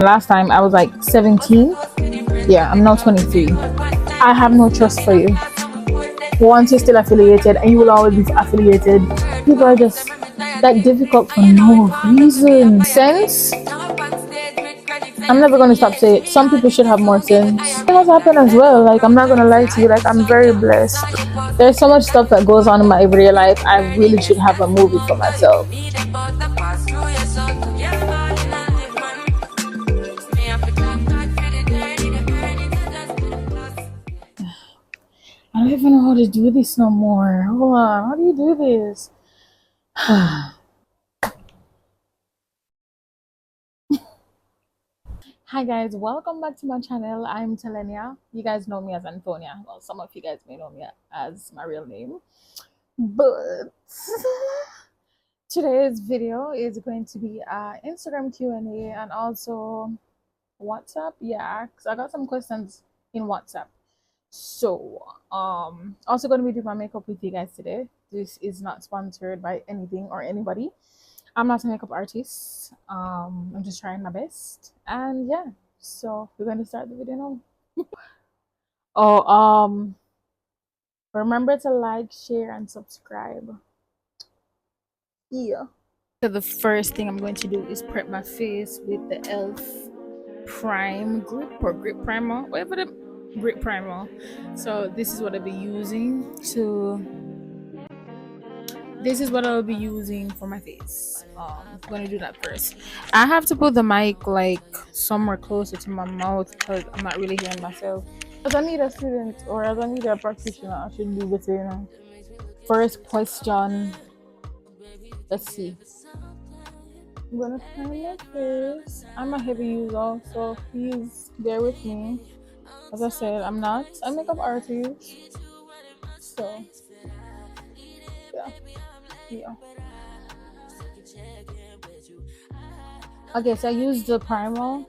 Last time I was like 17. Yeah, I'm now 23. I have no trust for you. Once you're still affiliated, and you will always be affiliated, people are just like difficult for no reason. Sense? I'm never gonna stop saying it. Some people should have more sense. It has happened as well. Like, I'm not gonna lie to you. Like, I'm very blessed. There's so much stuff that goes on in my everyday life. I really should have a movie for myself. I don't even know how to do this no more. Hold on. How do you do this? Hi guys, welcome back to my channel. I'm Telenia. You guys know me as Antonia. Well, some of you guys may know me as my real name. But today's video is going to be Instagram Q&A and also WhatsApp. Yeah, because I got some questions in WhatsApp. So, also going to be doing my makeup with you guys today. This is not sponsored by anything or anybody. I'm not a makeup artist. I'm just trying my best. And yeah, so we're going to start the video now. Oh, remember to like, share, and subscribe. Yeah. So the first thing I'm going to do is prep my face with the e.l.f. Prime Grip or Grip Primer, whatever the Grip Primer. So this is what I'll be using for my face. I'm gonna do that first. I have to put the mic like somewhere closer to my mouth because I'm not really hearing myself. As I need a student or as I need a practitioner, I should do better, you know. First question. Let's see. I'm gonna prime my face. I'm a heavy user, so please bear with me. As I said, I'm not a makeup artist, so yeah. Okay, so I used the primer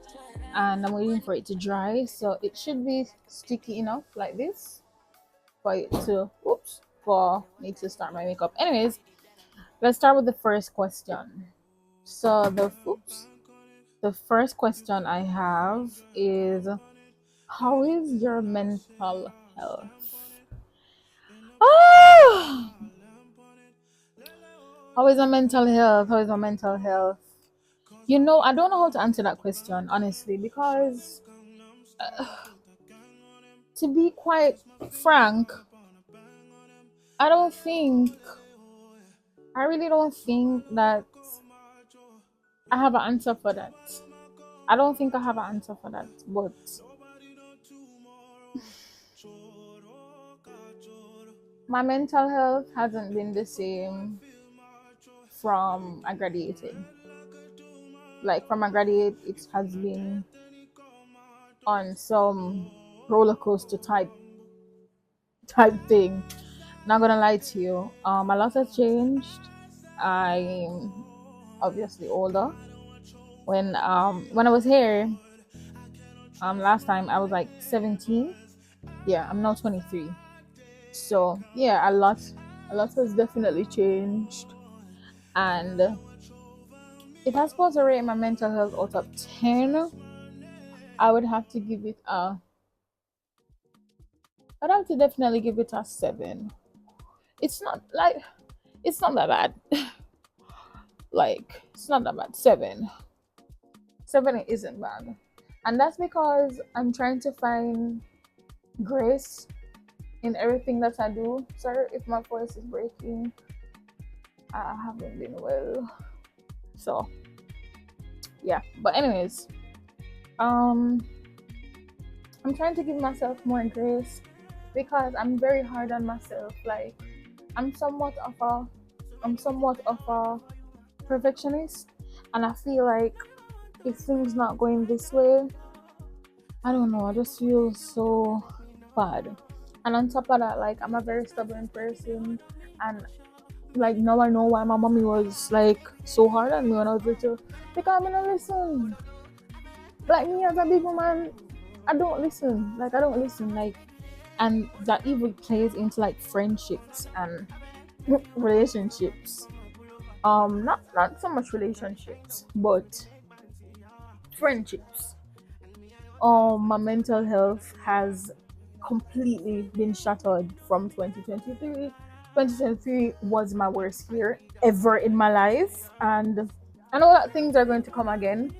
and I'm waiting for it to dry, so it should be sticky enough like this for it to for me to start my makeup. Anyways, let's start with the first question. So the first question I have is, how is your mental health? Ah! How is my mental health? How is my mental health? You know, I don't know how to answer that question honestly because to be quite frank, I don't think, I really don't think that I have an answer for that. I don't think I have an answer for that, but my mental health hasn't been the same from I graduated. Like from I graduate, it has been on some roller coaster type thing. Not gonna lie to you, a lot has changed. I'm obviously older. When I was here, last time I was like 17. Yeah, I'm now 23. So yeah, a lot has definitely changed. And if I was supposed to rate my mental health out of 10, I would have to give it a I'd have to definitely give it a 7. It's not like it's not that bad. Like it's not that bad. 7. 7 isn't bad. And that's because I'm trying to find grace in everything that I do. Sorry if my voice is breaking. I haven't been well. So yeah. But anyways, um I'm trying to give myself more grace because I'm very hard on myself. Like I'm somewhat of a I'm somewhat of a perfectionist, and I feel like if things not going this way, I don't know, I just feel so bad. And on top of that, like I'm a very stubborn person, and like now I know why my mommy was like so hard on me when I was little, because I'm gonna listen. Like me as a big woman, I don't listen. Like I don't listen. Like, and that even plays into like friendships and relationships. Not so much relationships, but friendships. My mental health has completely been shattered from 2023. 2023 was my worst year ever in my life, and I know that things are going to come again,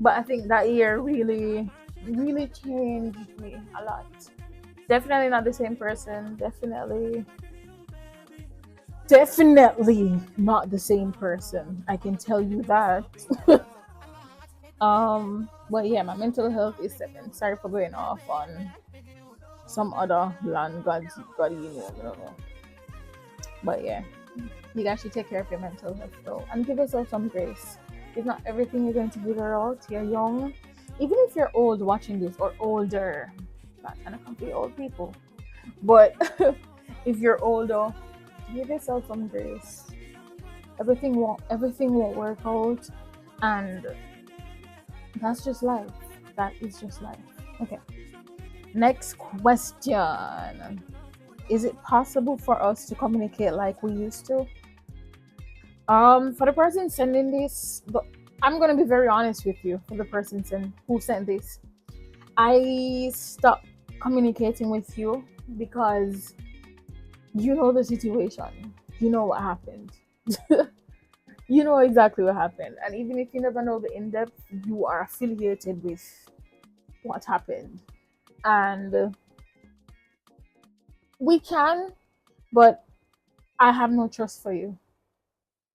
but I think that year really changed me a lot. Definitely not the same person. Definitely not the same person. I can tell you that. But yeah, my mental health is second. Sorry for going off on some other land. God, I don't know. But yeah, you guys should take care of your mental health though, and give yourself some grace. It's not everything you're going to figure out. You're young. Even if you're old watching this or older, not trying to compare old people, but if you're older, give yourself some grace. Everything won't work out, and that's just life. That is just life. Okay. Next question. Is it possible for us to communicate like we used to? For the person sending this, but I'm gonna be very honest with you. For the person who sent this, I stopped communicating with you because you know the situation. You know what happened. You know exactly what happened, and even if you never know the in depth, you are affiliated with what happened, and we can, but I have no trust for you,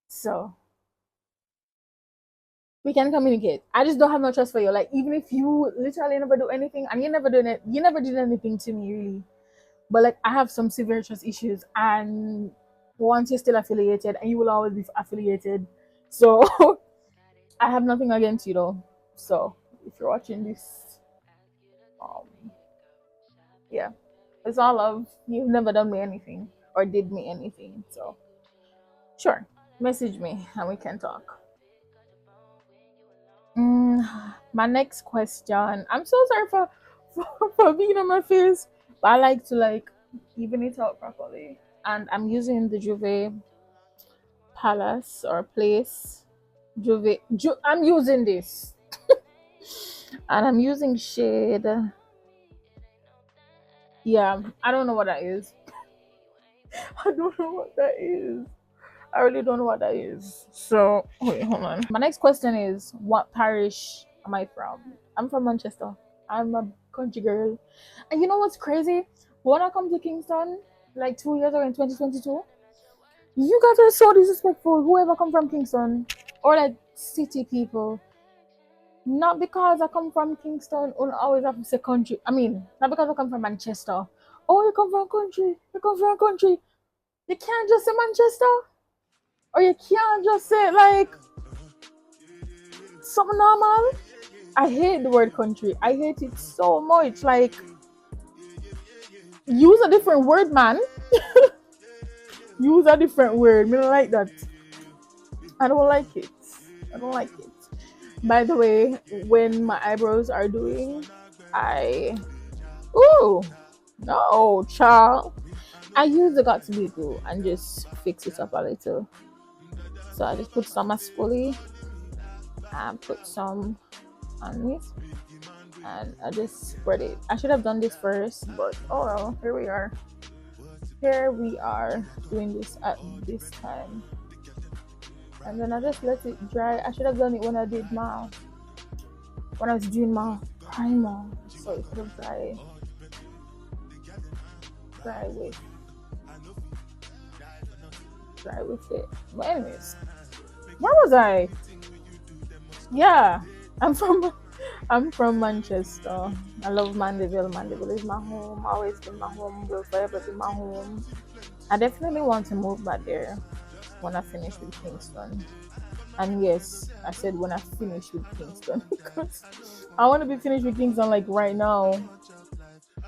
so we can communicate. I just don't have no trust for you. Like even if you literally never do anything, and you never did anything to me really. But like I have some severe trust issues, and once you're still affiliated, and you will always be affiliated, so I have nothing against you though. So if you're watching this, um, yeah, it's all love. You've never done me anything or did me anything, so sure, message me and we can talk. My next question. I'm so sorry for being on my face, but I like to like even it out properly. And I'm using the Juve Palace or Place I'm using this, and I'm using shade. Yeah, I don't know what that is. I don't know what that is. I really don't know what that is. So wait, hold on. My next question is, what parish am I from? I'm from Manchester. I'm a country girl. And you know what's crazy? When I come to Kingston, like 2 years ago in 2022, you guys are so disrespectful. Whoever come from Kingston or like city people. Not because I come from Kingston, or always have to say country. I mean, not because I come from Manchester. Oh, you come from country. You come from country. You can't just say Manchester. Or you can't just say like something normal. I hate the word country. I hate it so much. Like, use a different word, man. Use a different word. I don't like that. I don't like it. I don't like it. By the way, when my eyebrows are doing, I ooh no, child. I use the got to be glue and just fix it up a little. So I just put some spoolie and put some on it, and I just spread it. I should have done this first, but oh well, here we are. Here we are doing this at this time. And then I just let it dry. I should have done it when I was doing my primer. So it could have dry with it. But anyways, where was I? Yeah, I'm from I'm from Manchester. I love Mandeville. Mandeville is my home. Always been my home. Will forever be my home. I definitely want to move back there when I finish with Kingston. And yes, I said when I finish with Kingston because I want to be finished with Kingston like right now.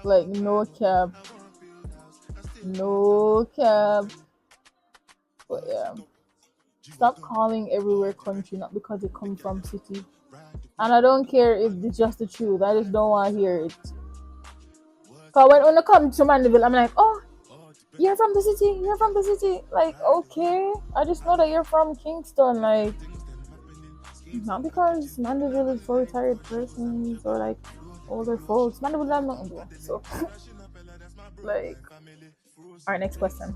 Like no cap, no cap. But yeah, stop calling everywhere country not because it comes from city. And I don't care if it's just the truth. I just don't want to hear it. Cause when I come to Mandeville, I'm like, oh, you're from the city. You're from the city. Like, okay, I just know that you're from Kingston. Like, Not because mandeville is for retired persons or like older folks. Mandeville have nothing to do. So, like, all right, next question.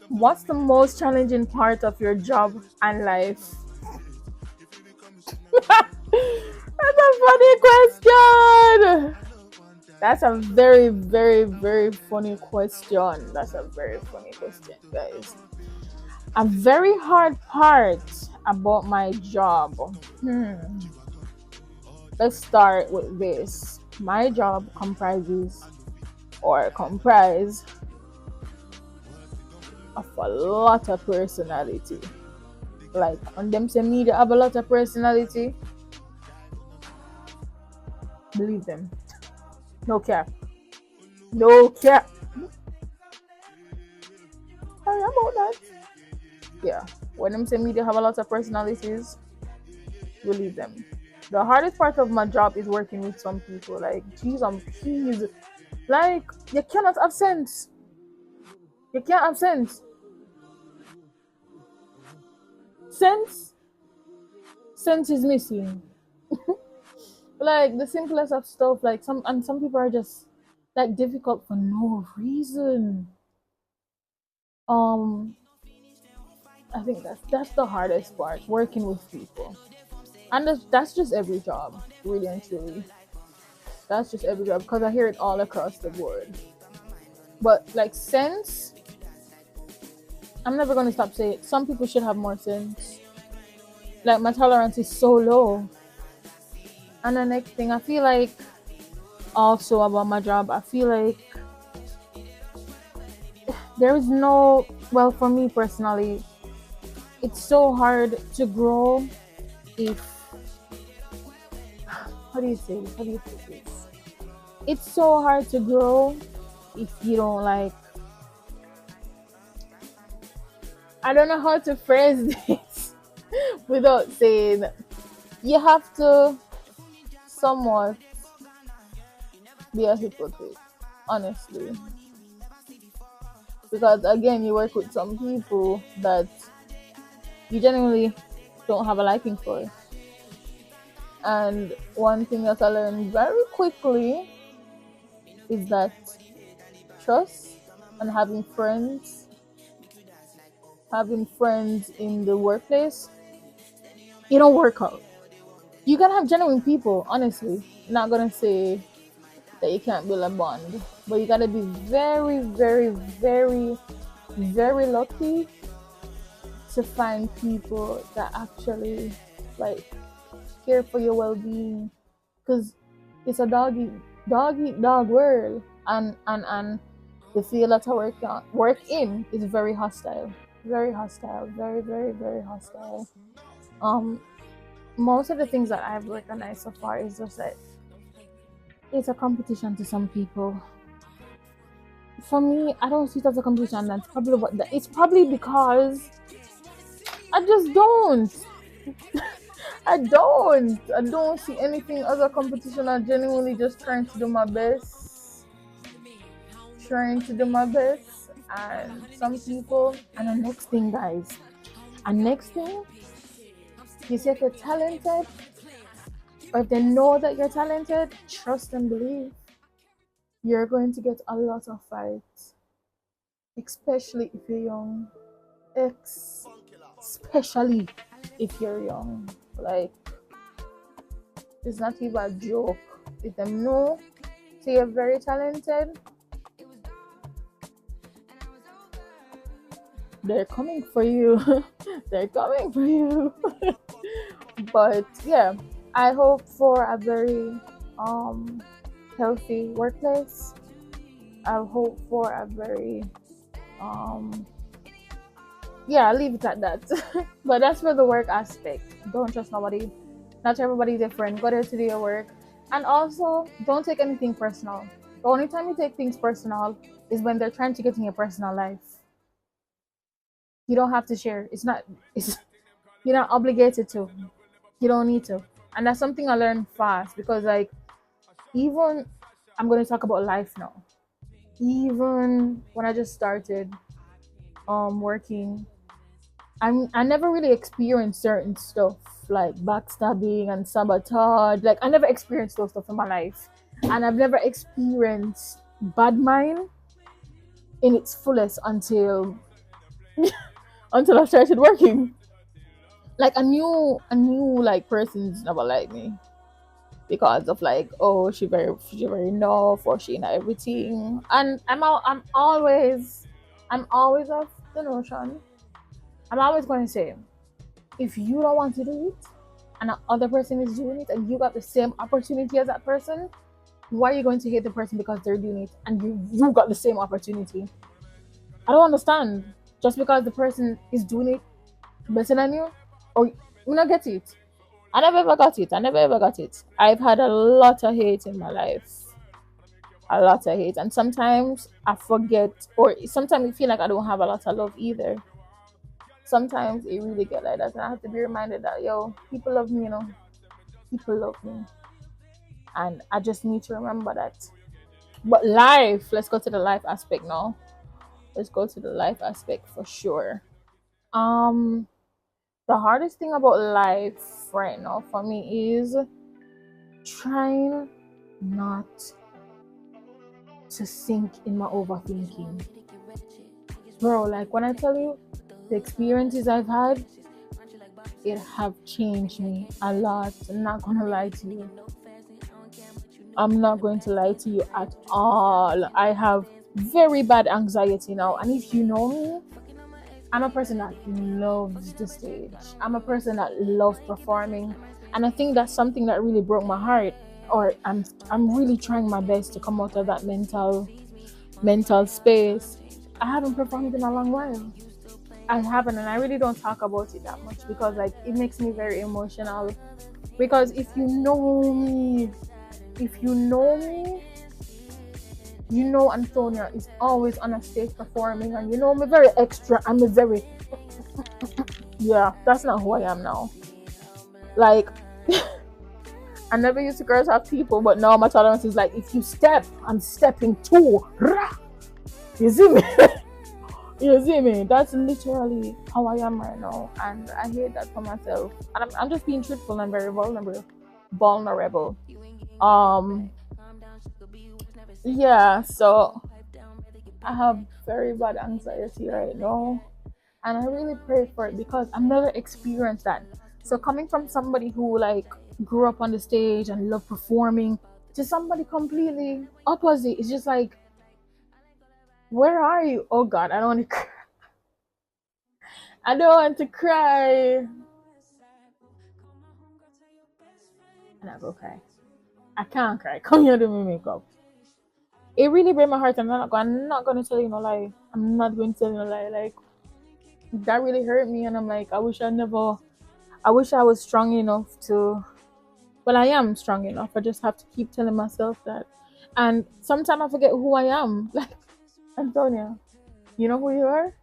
What's the most challenging part of your job and life? That's a funny question. That's a very, very, very funny question. That's a very funny question, guys. A very hard part about my job. Hmm. Let's start with this. My job comprises or comprise of a lot of personality. Like on them say me they have a lot of personality. Believe them. No cap. No cap. Sorry about that. Yeah. When them say me they have a lot of personalities, believe them. The hardest part of my job is working with some people. Like, geez, I'm please. Like, you cannot have sense. You can't have sense. Sense? Sense is missing. Like the simplest of stuff, like some people are just like difficult for no reason. Um, I think that's the hardest part, working with people. And that's just every job, really and truly. That's just every job because I hear it all across the board. But like sense, I'm never gonna stop saying it. Some people should have more sense. Like my tolerance is so low. And the next thing I feel like also about my job, I feel like there is no, well, for me personally, it's so hard to grow if, how do you say this? How do you say this? It's so hard to grow if you don't like, I don't know how to phrase this without saying, you have to somewhat be a hypocrite, honestly. Because again, you work with some people that you genuinely don't have a liking for. And one thing that I learned very quickly is that trust and having friends in the workplace, it don't work out. You can have genuine people, honestly. Not gonna say that you can't build a bond, but you gotta be very, very, very, very lucky to find people that actually like care for your well-being, because it's a dog eat dog world, and the field that I work in is very hostile, very hostile, very, very, very hostile. Um, most of the things that I've recognized so far is just that it's a competition to some people. For me, I don't see it as a competition. That's probably it's probably because I just don't. I don't see anything as a competition. I genuinely just trying to do my best. Trying to do my best. And some people, and the next thing, guys, and next thing, you see if you're talented, or if they know that you're talented, trust and believe, you're going to get a lot of fights, especially if you're young. Especially if you're young. Like, it's not even a joke. If them know, say you're very talented, they're coming for you. They're coming for you. But yeah, I hope for a very healthy workplace. I hope for a very um yeah, I'll leave it at that. But that's for the work aspect. Don't trust nobody. Not everybody's your friend. Go there to do your work. And also, don't take anything personal. The only time you take things personal is when they're trying to get in your personal life. You don't have to share. It's you're not obligated to. You don't need to. And that's something I learned fast because like even I'm gonna talk about life now. Even when I just started working, I never really experienced certain stuff like backstabbing and sabotage. Like I never experienced those stuff in my life, and I've never experienced bad mind in its fullest until I started working. Like I knew like persons never like me because of like, oh, she very enough, or she not everything. And I'm always of the notion. I'm always going to say, if you don't want to do it and the other person is doing it and you got the same opportunity as that person, why are you going to hate the person because they're doing it and you got the same opportunity? I don't understand. Just because the person is doing it better than you, or you not get it. I never ever got it. I never ever got it. I've had a lot of hate in my life. A lot of hate. And sometimes I forget, or sometimes I feel like I don't have a lot of love either. Sometimes it really get like that. And I have to be reminded that, yo, people love me, people love me. And I just need to remember that. But life, let's go to the life aspect now. Let's go to the life aspect for sure. Um, the hardest thing about life right now for me is trying not to sink in my overthinking. Bro, like when I tell you the experiences I've had, it have changed me a lot. I'm not gonna lie to you. I'm not going to lie to you at all. I have very bad anxiety now. And if you know me, I'm a person that loves the stage. I'm a person that loves performing. And I think that's something that really broke my heart. Or I'm really trying my best to come out of that mental space. I haven't performed in a long while. I haven't, and I really don't talk about it that much because like it makes me very emotional. Because if you know me, you know Antonia is always on a stage performing, and you know I'm a very extra. I'm a very yeah. That's not who I am now. Like I never used to girls have people, but now my tolerance is like if you step, I'm stepping too. You see me? You see me? That's literally how I am right now, and I hate that for myself. And I'm just being truthful and very vulnerable. Um, yeah. So I have very bad anxiety right now, and I really pray for it because I've never experienced that. So coming from somebody who like grew up on the stage and loved performing to somebody completely opposite, it's just like, where are you? Oh God, I don't want to. I don't want to cry. And I go cry. I can't cry. Come here, do my makeup. It really breaks my heart, and I'm not gonna tell you no lie. I'm not going to tell you no lie. Like that really hurt me, and I'm like, I wish I never. I wish I was strong enough to. Well, I am strong enough. I just have to keep telling myself that. And sometimes I forget who I am. Like Antonia, you know who you are.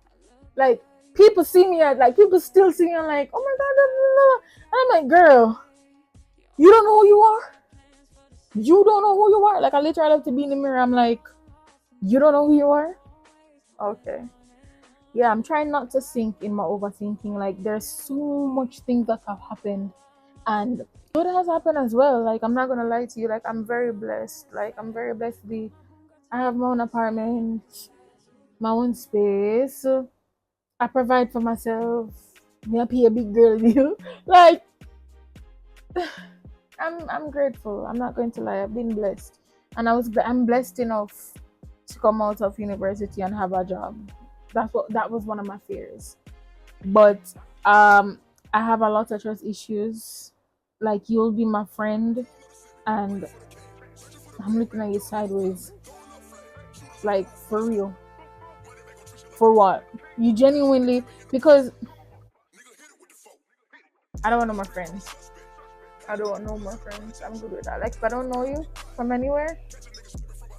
Like people see me at like people still see me. I'm like, oh my god, blah, blah, blah. And I'm like, girl, you don't know who you are. You don't know who you are. Like I literally have to be in the mirror. I'm like, you don't know who you are. Okay. Yeah, I'm trying not to sink in my overthinking. Like there's so much things that have happened, and good has happened as well. Like I'm not gonna lie to you. Like I'm very blessed. Like I'm very blessed to be. I have my own apartment, my own space. I provide for myself. Me I pay a big girl deal. Like I'm grateful. I'm not going to lie. I've been blessed, and I'm blessed enough to come out of university and have a job. That was one of my fears. But um, I have a lot of trust issues. Like you'll be my friend, and I'm looking at you sideways. Like for real. For what? You genuinely, because I don't want no more friends. I don't want no more friends. I'm good with that. Like if I don't know you from anywhere,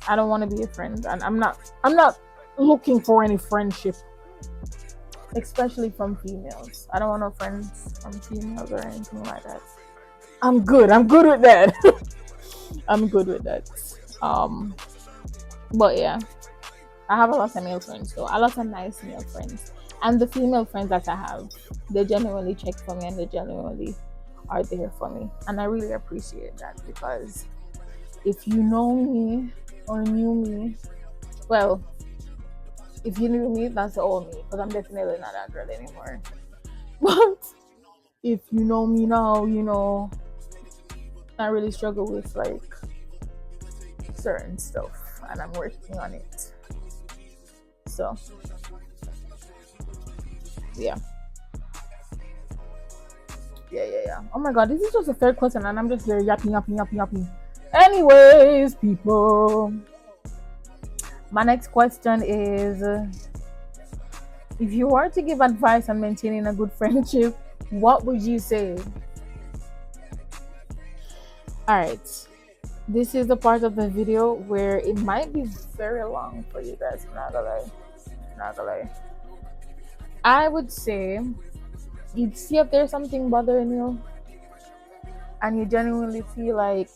I don't want to be a friend, and I'm not looking for any friendship, especially from females. I don't want no friends from females or anything like that. I'm good. I'm good with that. I'm good with that. Um, but yeah, I have a lot of male friends though. A lot of nice male friends, And the female friends that I have, they genuinely check for me and they genuinely are there for me. And I really appreciate that, because if you know me or knew me, well, if you knew me, that's all me, because I'm definitely not that girl anymore. But if you know me now, you know I really struggle with like certain stuff, and I'm working on it. So yeah, yeah. Oh my god, this is just the third question, and I'm just there yapping. Anyways, people, my next question is: if you were to give advice on maintaining a good friendship, what would you say? All right, this is the part of the video where it might be very long for you guys. Not gonna lie. I would say you'd see if there's something bothering you, and you genuinely feel like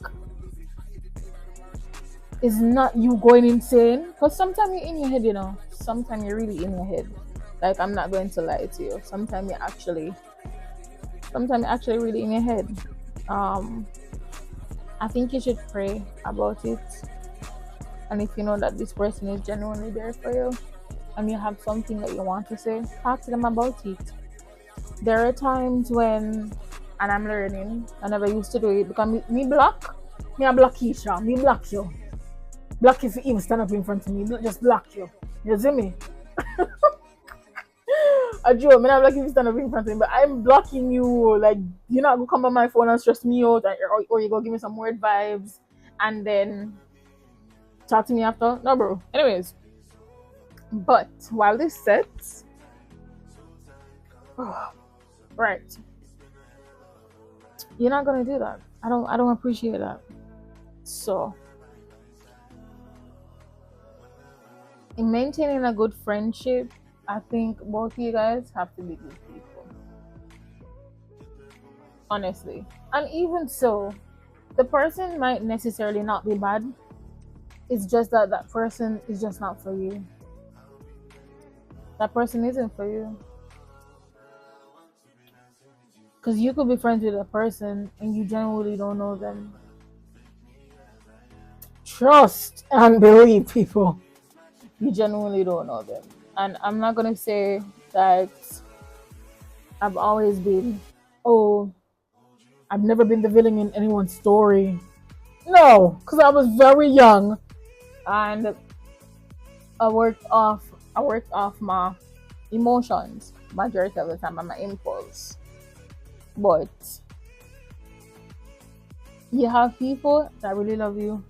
it's not you going insane. Because sometimes you're in your head, you know. Sometimes you're really in your head. Like, I'm not going to lie to you. Sometimes you're actually really in your head. Um, I think you should pray about it. And if you know that this person is genuinely there for you, and you have something that you want to say, talk to them about it. There are times when, and I'm learning, I never used to do it, because me block, me a block Keisha, me block you. Block if you even stand up in front of me, just block you. You see me? I do, I'm not blocking you stand up in front of me, but I'm blocking you. Like, you're not gonna come on my phone and stress me out, or you go give me some weird vibes and then talk to me after. No, bro. Anyways, but while this sets, right, you're not gonna do that. I don't appreciate that. So, in maintaining a good friendship, I think both of you guys have to be good people. Honestly. And even so, the person might necessarily not be bad. It's just that that person is just not for you. That person isn't for you. Because you could be friends with a person and you genuinely don't know them. Trust and believe, people. You genuinely don't know them. And I'm not going to say that I've always been, oh, I've never been the villain in anyone's story. No, because I was very young and I worked off my emotions majority of the time and my impulse. But you have people that really love you,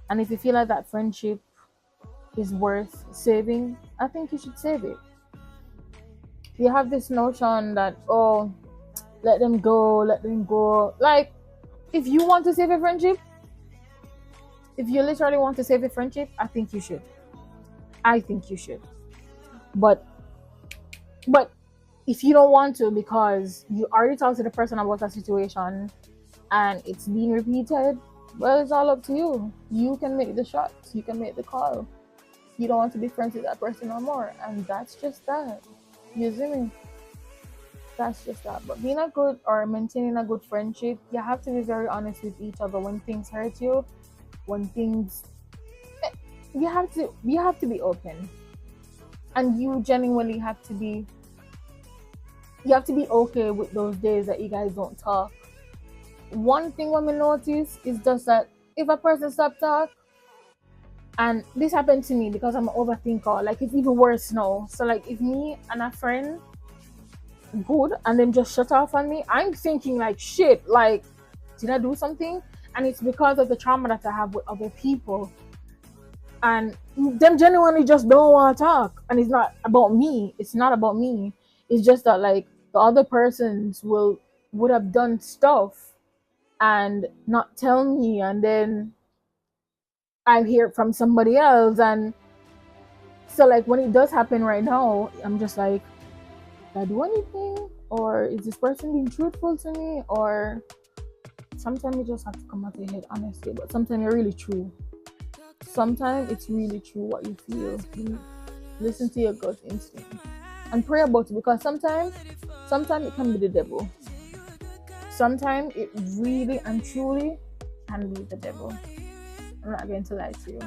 and if you feel like that friendship is worth saving, I think you should save it. If you have this notion that, oh, let them go, like, if you want to save a friendship, if you literally want to save a friendship, I think you should. But if you don't want to, because you already talked to the person about a situation and it's being repeated, well, it's all up to you. You can make the shots, you can make the call. You don't want to be friends with that person no more, and that's just that. You see me? That's just that. But being a good or maintaining a good friendship, you have to be very honest with each other when things hurt you, when things you have to be open. And you genuinely have to be okay with those days that you guys don't talk. One thing women notice is just that if a person stop talk, and this happened to me because I'm an overthinker, like it's even worse now. So like if me and a friend good and then just shut off on me, I'm thinking like shit, like did I do something? And it's because of the trauma that I have with other people. And them genuinely just don't want to talk. And it's not about me. It's just that like the other persons would have done stuff and not tell me, and then I hear it from somebody else. And so like when it does happen right now, I'm just like, did I do anything? Or is this person being truthful to me? Or sometimes you just have to come out of your head, honestly. But sometimes you're really true. Sometimes it's really true what you feel. You listen to your gut instinct. and pray about it, because sometimes it can be the devil. Sometimes it really and truly can be the devil. I'm not going to lie to you,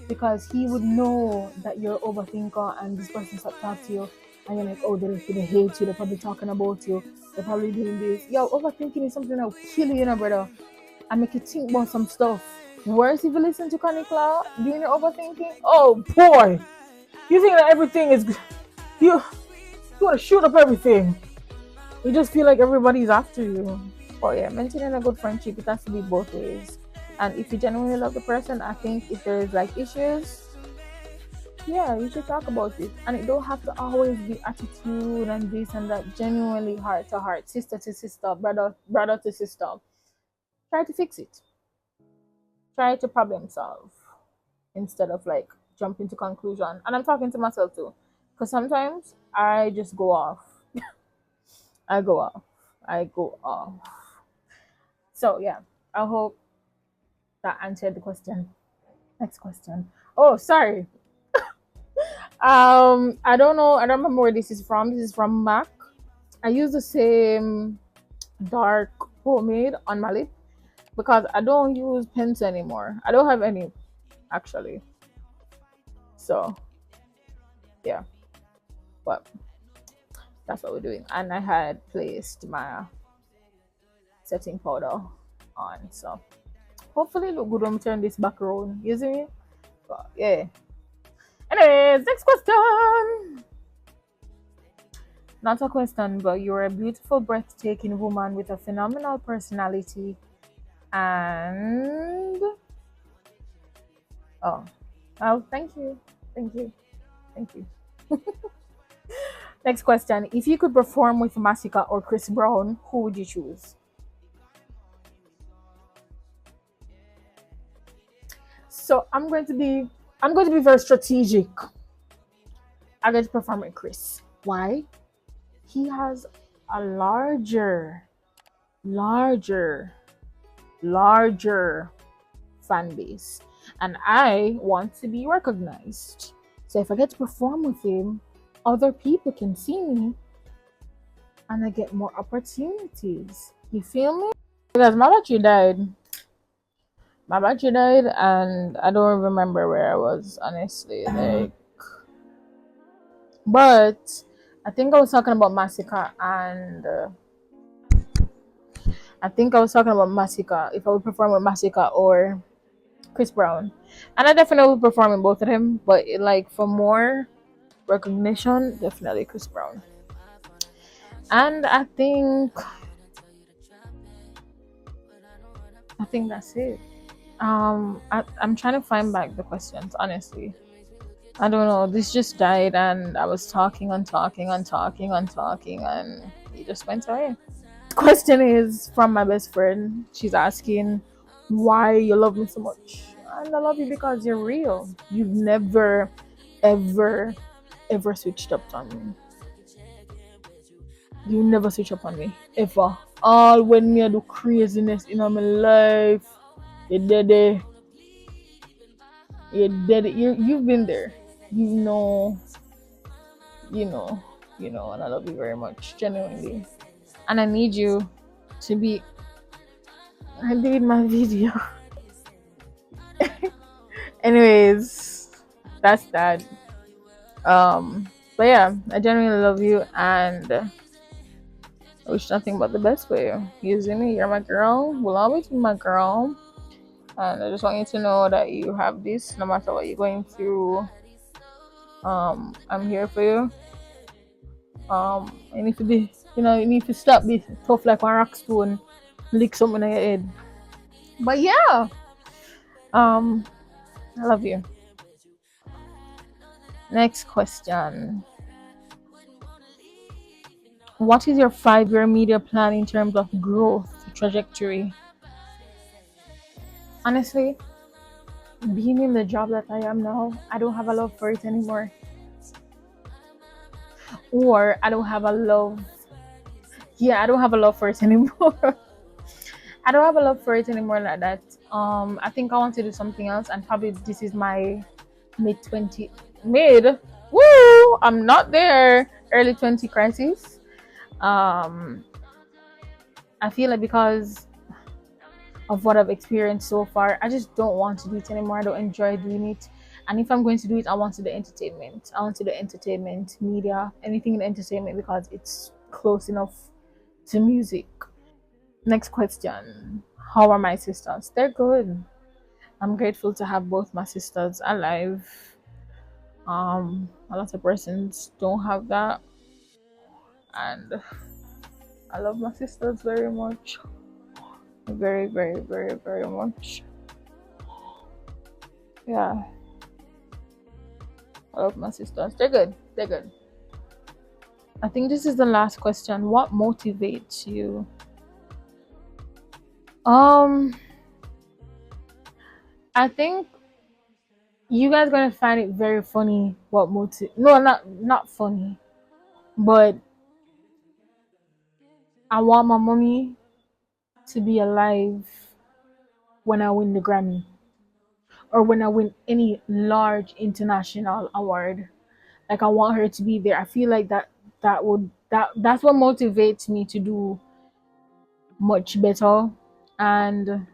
because he would know that you're an overthinker and this person start talking to you and you're like, oh, they hate you, they're probably talking about you, they're probably doing this. Yo, overthinking is something that will kill you, brother, and make you think about some stuff. Worse if you listen to Connie Cloud doing your overthinking. Oh boy, you think that everything is you want to shoot up everything. You just feel like everybody's after you. Oh yeah, maintaining a good friendship, it has to be both ways. And if you genuinely love the person, I think if there's like issues, yeah, you should talk about it. And it don't have to always be attitude and this and that. Genuinely heart to heart, sister to sister, brother to sister. Try to fix it. Try to problem solve instead of like jump into conclusion. And I'm talking to myself too, because sometimes I just go off. I go off. I go off. So yeah, I hope that answered the question. Next question. Oh, sorry. I don't know. I don't remember where this is from. This is from MAC. I use the same dark pomade on my lip because I don't use pens anymore. I don't have any actually. So yeah, but that's what we're doing. And I had placed my setting powder on, so hopefully it look good when we turn this back around. You see me? But yeah. Anyways, next question. Not a question, but you're a beautiful, breathtaking woman with a phenomenal personality. And oh, thank you, thank you, thank you. Next question: if you could perform with Masika or Chris Brown, who would you choose? So I'm going to be very strategic. I'm going to perform with Chris. Why? He has a larger, larger fan base, and I want to be recognized. So if I get to perform with him, other people can see me, and I get more opportunities. You feel me? Because my battery died. My battery died, and I don't remember where I was honestly. Like, but I think I was talking about Massacre, and I think I was talking about Massacre. If I would perform with Massacre or Chris Brown, and I definitely would perform in both of them. But like for more recognition, definitely Chris Brown. And I think that's it. I'm trying to find back the questions. Honestly, I don't know. This just died, and I was talking and talking and talking and talking, and it just went away. Question is from my best friend. She's asking why you love me so much, and I love you because you're real. You've never, ever, ever switched up on me. You never switch up on me ever. All when me I do craziness in my life, you did it. You did it. You've been there. You know, you know, and I love you very much, genuinely. And I need you to be. I did my video. Anyways, that's that. But yeah, I genuinely love you, and I wish nothing but the best for you. You see me, you're my girl. Will always be my girl. And I just want you to know that you have this no matter what you're going through. I'm here for you. And if you be, you need to stop being tough like a rock stone, lick something in your head. But yeah, I love you. Next question. What is your 5-year media plan in terms of growth trajectory? Honestly, being in the job that I am now, I don't have a love for it anymore. Or I don't have a love. Yeah, I don't have a love for it anymore. I don't have a love for it anymore like that. I think I want to do something else, and probably this is my mid 20 mid. Woo! no, I'm not there. Early 20 crisis. Um, I feel like because of what I've experienced so far, I just don't want to do it anymore. I don't enjoy doing it. And if I'm going to do it, I want to do entertainment. I want to do entertainment, media, anything in entertainment because it's close enough to music. Next question. How are my sisters? They're good. I'm grateful to have both my sisters alive. A lot of persons don't have that, and I love my sisters very much. Very, very, very, very much. Yeah, I love my sisters. They're good. They're good. I think this is the last question. What motivates you? Um, I think you guys gonna find it very funny. What motive? No, not funny, but I want my mommy to be alive when I win the Grammy or when I win any large international award. Like I want her to be there. I feel like that's what motivates me to do much better. And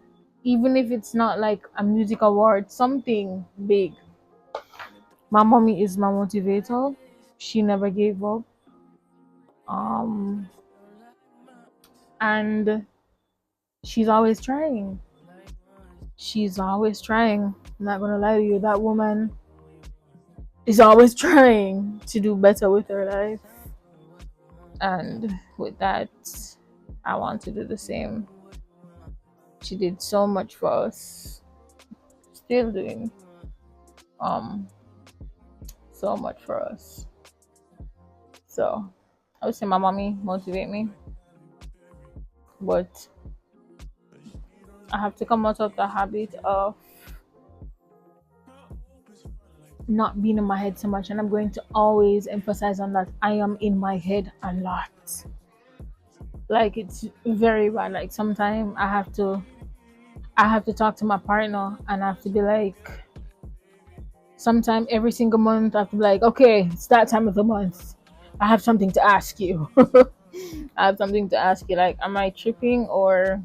even if it's not like a music award, something big. My mommy is my motivator. She never gave up. Um and she's always trying. She's always trying. I'm not gonna lie to you, that woman is always trying to do better with her life. And with that, I want to do the same. She did so much for us. Still doing um so much for us. So I would say my mommy motivate me, but I have to come out of the habit of not being in my head so much, and I'm going to always emphasize on that. I am in my head a lot. Like it's very bad. Like sometimes I have to talk to my partner and I have to be like, sometime every single month I have to be like, okay, it's that time of the month. I have something to ask you. I have something to ask you. Like, am I tripping or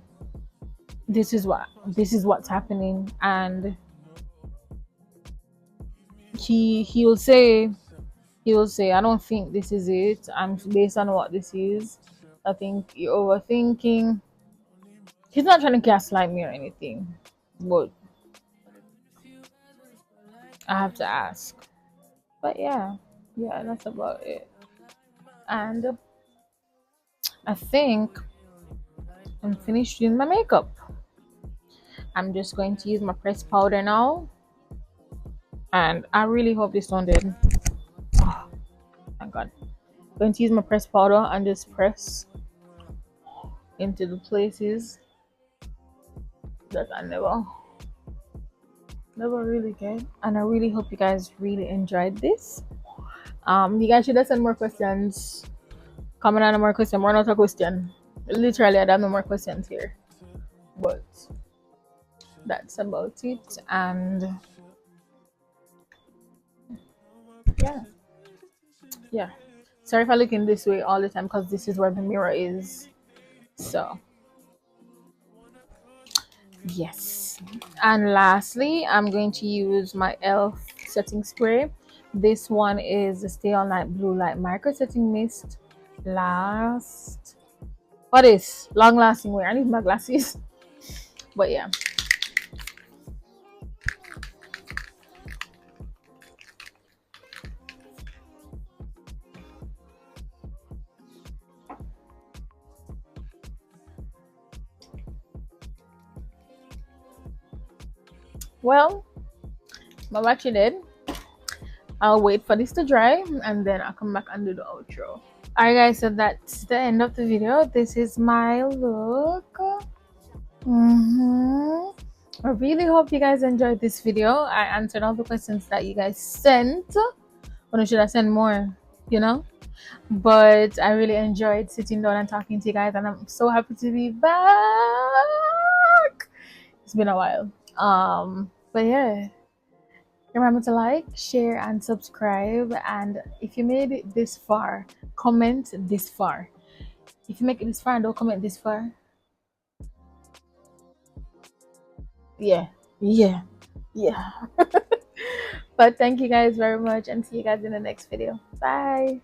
this is what's happening? And he'll say, I don't think this is it. I'm based on what this is. I think you're overthinking. He's not trying to gaslight me or anything, but I have to ask. But yeah, that's about it. And I think I'm finished doing my makeup. I'm just going to use my pressed powder now, and I really hope this one did. Oh, thank God. Going to use my pressed powder and just press into the places that I never really get. And I really hope you guys really enjoyed this. You guys should have send more questions. Comment on more question. More not a question. Literally, I have no more questions here. But that's about it. And yeah, yeah. Sorry if I look in this way all the time because this is where the mirror is. So yes. And lastly, I'm going to use my ELF setting spray. This one is the Stay All Night Blue Light Micro Setting Mist. What is long lasting wear? I need my glasses. But yeah. Well, my battery dead. I'll wait for this to dry and then I'll come back and do the outro. Alright guys, so that's the end of the video. This is my look. I really hope you guys enjoyed this video. I answered all the questions that you guys sent. Or should I send more? You know? But I really enjoyed sitting down and talking to you guys, and I'm so happy to be back. It's been a while. But yeah, Remember to like, share, and subscribe. And if you made it this far, comment this far. If you make it this far and don't comment this far, yeah, yeah, yeah. But thank you guys very much and see you guys in the next video. Bye.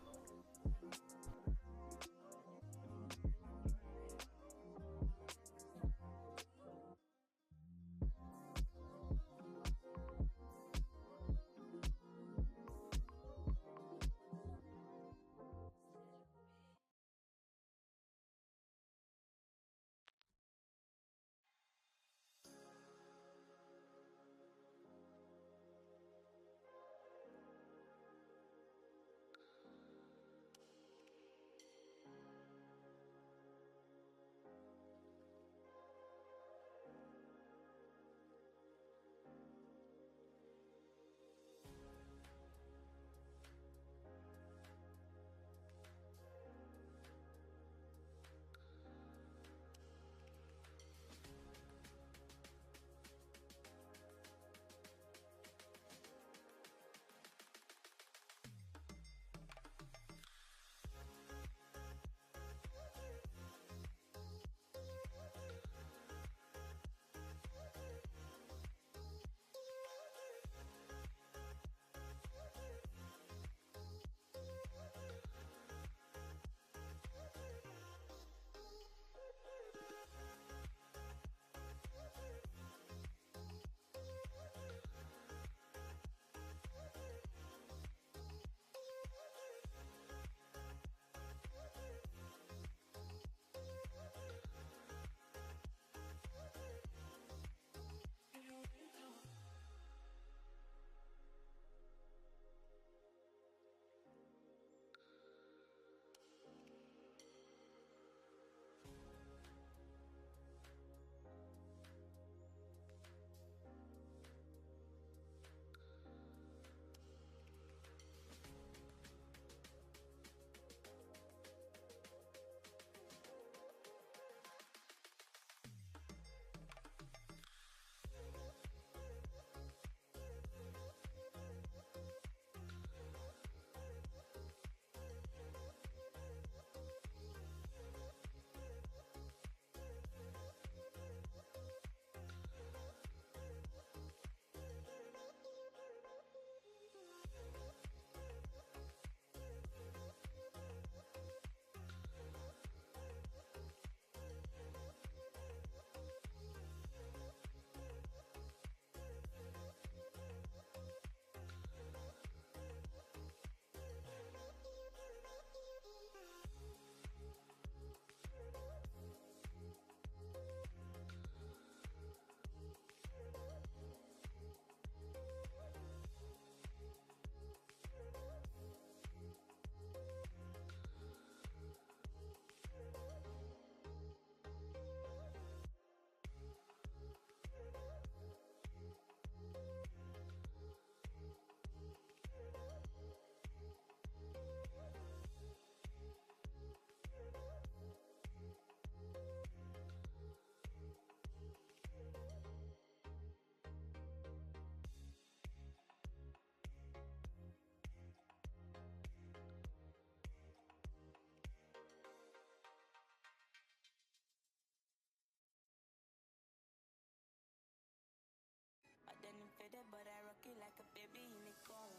But I rock it like a baby in a car.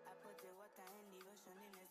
I put the water in the ocean in